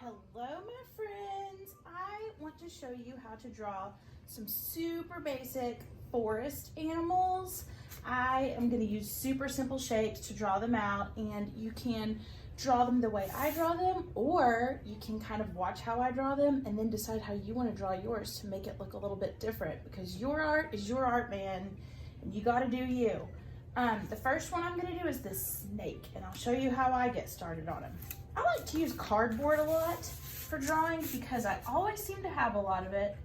Hello, my friends. I want to show you how to draw some super basic forest animals. I am going to use super simple shapes to draw them out, and you can draw them the way I draw them, or you can kind of watch how I draw them and then decide how you want to draw yours to make it look a little bit different, because your art is your art, man, and you got to do you. The first one I'm going to do is this snake, and I'll show you how I get started on him. I like to use cardboard a lot for drawing because I always seem to have a lot of it,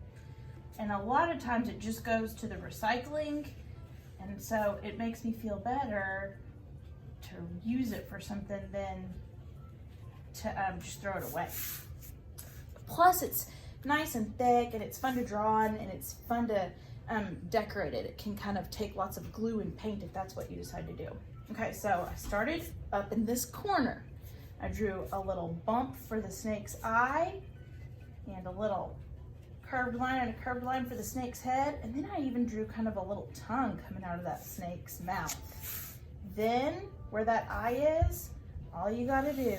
and a lot of times it just goes to the recycling, and so it makes me feel better to use it for something than to just throw it away. Plus it's nice and thick, and it's fun to draw on, and it's fun to decorate it. It can kind of take lots of glue and paint if that's what you decide to do. Okay, so I started up in this corner. I drew a little bump for the snake's eye, and a little curved line and a curved line for the snake's head, and then I even drew kind of a little tongue coming out of that snake's mouth. Then, where that eye is, all you gotta do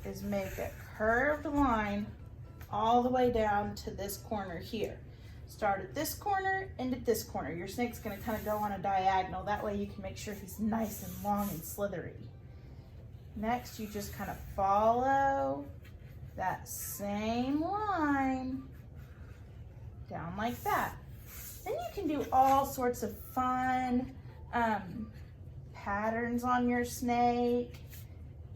is make a curved line all the way down to this corner here. Start at this corner, end at this corner. Your snake's gonna kind of go on a diagonal. That way you can make sure he's nice and long and slithery. Next, you just kind of follow that same line down like that. Then you can do all sorts of fun patterns on your snake.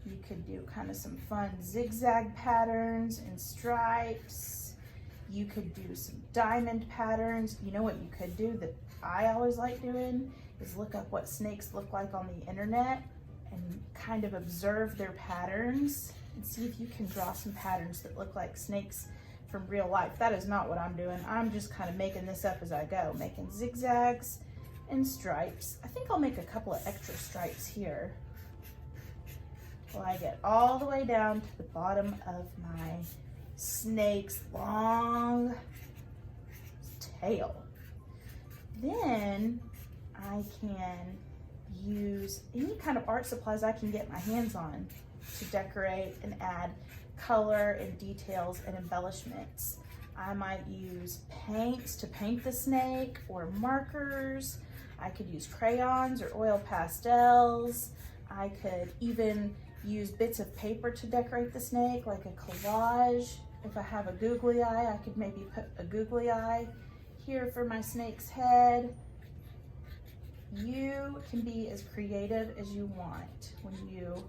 You could do kind of some fun zigzag patterns and stripes. You could do some diamond patterns. You know what you could do that I always like doing is look up what snakes look like on the internet and kind of observe their patterns and see if you can draw some patterns that look like snakes from real life. That is not what I'm doing. I'm just kind of making this up as I go, making zigzags and stripes. I think I'll make a couple of extra stripes here till I get all the way down to the bottom of my snake's long tail. Then I can use any kind of art supplies I can get my hands on to decorate and add color and details and embellishments. I might use paints to paint the snake, or markers. I could use crayons or oil pastels. I could even use bits of paper to decorate the snake, like a collage. If I have a googly eye, I could maybe put a googly eye here for my snake's head. You can be as creative as you want when you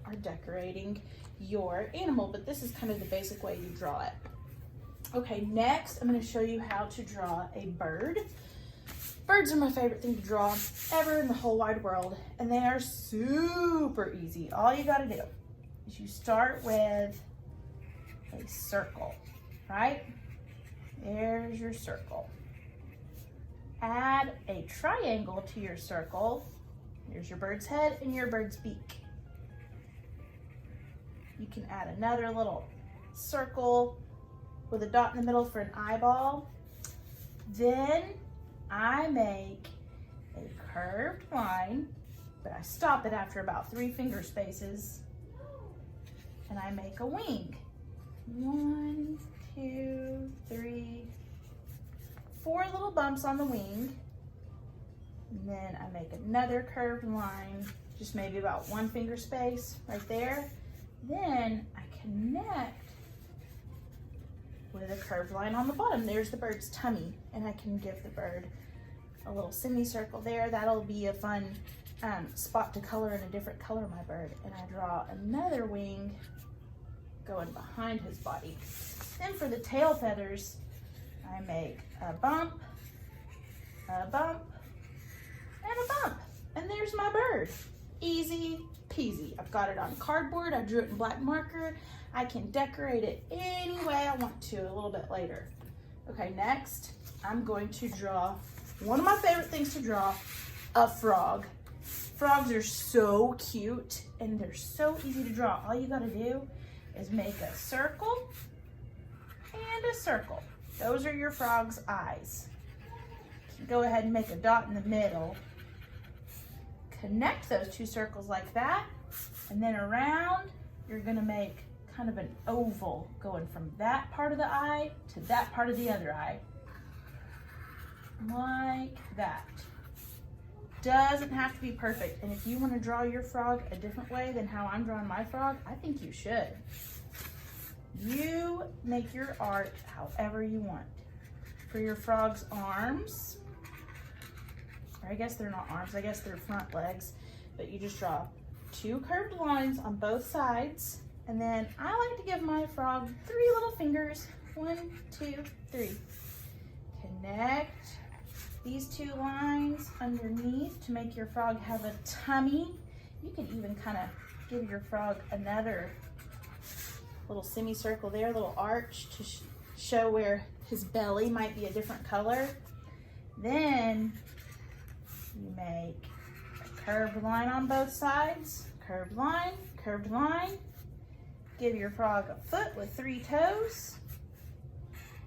are decorating your animal, but this is kind of the basic way you draw it. Okay, next I'm going to show you how to draw a bird. Birds are my favorite thing to draw ever in the whole wide world, and they are super easy. All you got to do is you start with a circle, right? There's your circle. Add a triangle to your circle. Here's your bird's head and your bird's beak. You can add another little circle with a dot in the middle for an eyeball. Then I make a curved line, but I stop it after about 3 finger spaces, and I make a wing. 1, 2, 3, 4 little bumps on the wing, and then I make another curved line, just maybe about 1 finger space right there. Then I connect with a curved line on the bottom. There's the bird's tummy, and I can give the bird a little semicircle there. That'll be a fun spot to color in a different color, my bird. And I draw another wing going behind his body. Then for the tail feathers, I make a bump, and a bump, and there's my bird. Easy peasy. I've got it on cardboard. I drew it in black marker. I can decorate it any way I want to a little bit later. Okay, next I'm going to draw one of my favorite things to draw, a frog. Frogs are so cute, and they're so easy to draw. All you gotta do is make a circle and a circle. Those are your frog's eyes. Go ahead and make a dot in the middle. Connect those 2 circles like that, and then around you're gonna make kind of an oval going from that part of the eye to that part of the other eye. Like that. Doesn't have to be perfect. And if you want to draw your frog a different way than how I'm drawing my frog, I think you should. You make your art however you want. For your frog's arms, or I guess they're not arms, I guess they're front legs, but you just draw 2 curved lines on both sides. And then I like to give my frog 3 little fingers. 1, 2, 3. Connect these 2 lines underneath to make your frog have a tummy. You can even kind of give your frog another little semicircle there, little arch to show where his belly might be a different color. Then you make a curved line on both sides, curved line, curved line. Give your frog a foot with 3 toes.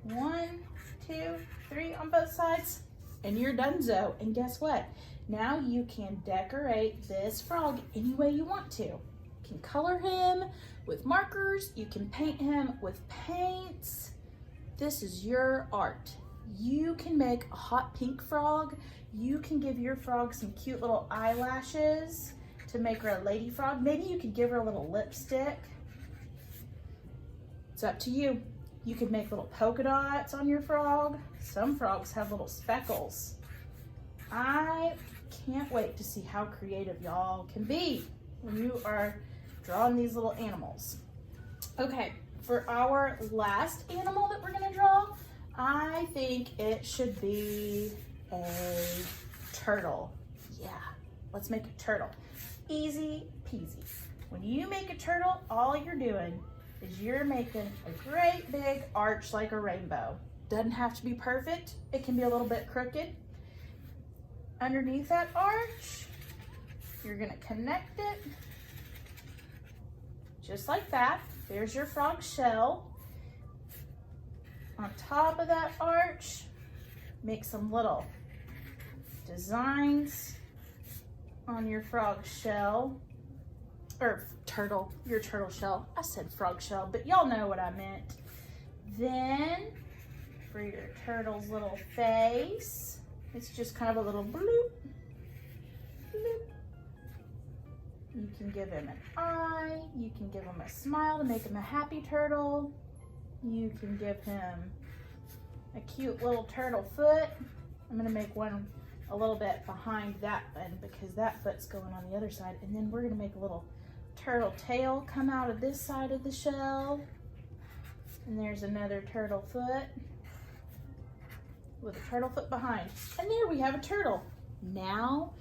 1, 2, 3 on both sides, and you're donezo. And guess what? Now you can decorate this frog any way you want to. You can color him with markers, you can paint him with paints. This is your art. You can make a hot pink frog. You can give your frog some cute little eyelashes to make her a lady frog. Maybe you could give her a little lipstick. It's up to you. You could make little polka dots on your frog. Some frogs have little speckles. I can't wait to see how creative y'all can be when you are drawing these little animals. Okay, for our last animal that we're gonna draw, I think it should be a turtle. Yeah, let's make a turtle. Easy peasy. When you make a turtle, all you're doing is you're making a great big arch like a rainbow. Doesn't have to be perfect. It can be a little bit crooked. Underneath that arch, you're gonna connect it just like that. There's your frog shell. On top of that arch, make some little designs on your frog shell, or turtle, your turtle shell. I said frog shell, but y'all know what I meant. Then for your turtle's little face, it's just kind of a little bloop, bloop. You can give him an eye, you can give him a smile to make him a happy turtle. You can give him a cute little turtle foot. I'm gonna make one a little bit behind that one because that foot's going on the other side. And then we're gonna make a little turtle tail come out of this side of the shell. And there's another turtle foot with a turtle foot behind. And there we have a turtle. Now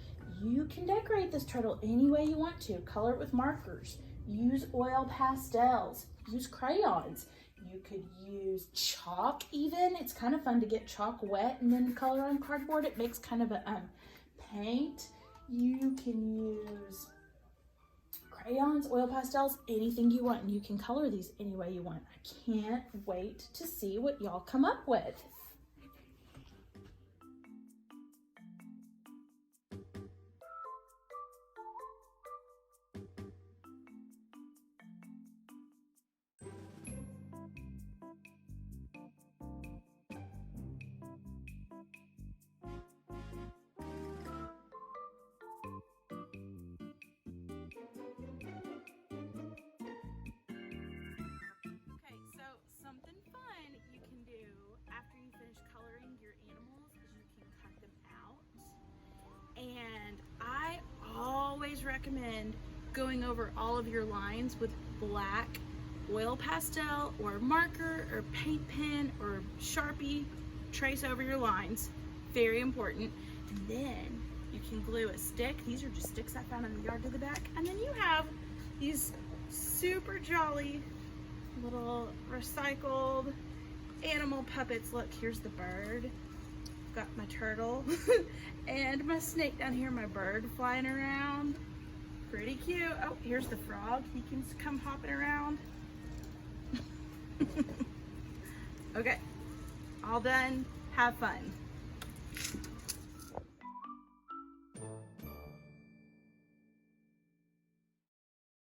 you can decorate this turtle any way you want to. Color it with markers, use oil pastels, use crayons. You could use chalk even. It's kind of fun to get chalk wet and then color on cardboard. It makes kind of a paint. You can use crayons, oil pastels, anything you want. And you can color these any way you want. I can't wait to see what y'all come up with. And I always recommend going over all of your lines with black oil pastel or marker or paint pen or Sharpie. Trace over your lines, very important. And then you can glue a stick. These are just sticks I found in the yard to the back. And then you have these super jolly little recycled animal puppets. Look, here's the bird. Got my turtle and my snake down here, my bird flying around. Pretty cute. Oh, here's the frog. He can come hopping around. Okay, all done. Have fun.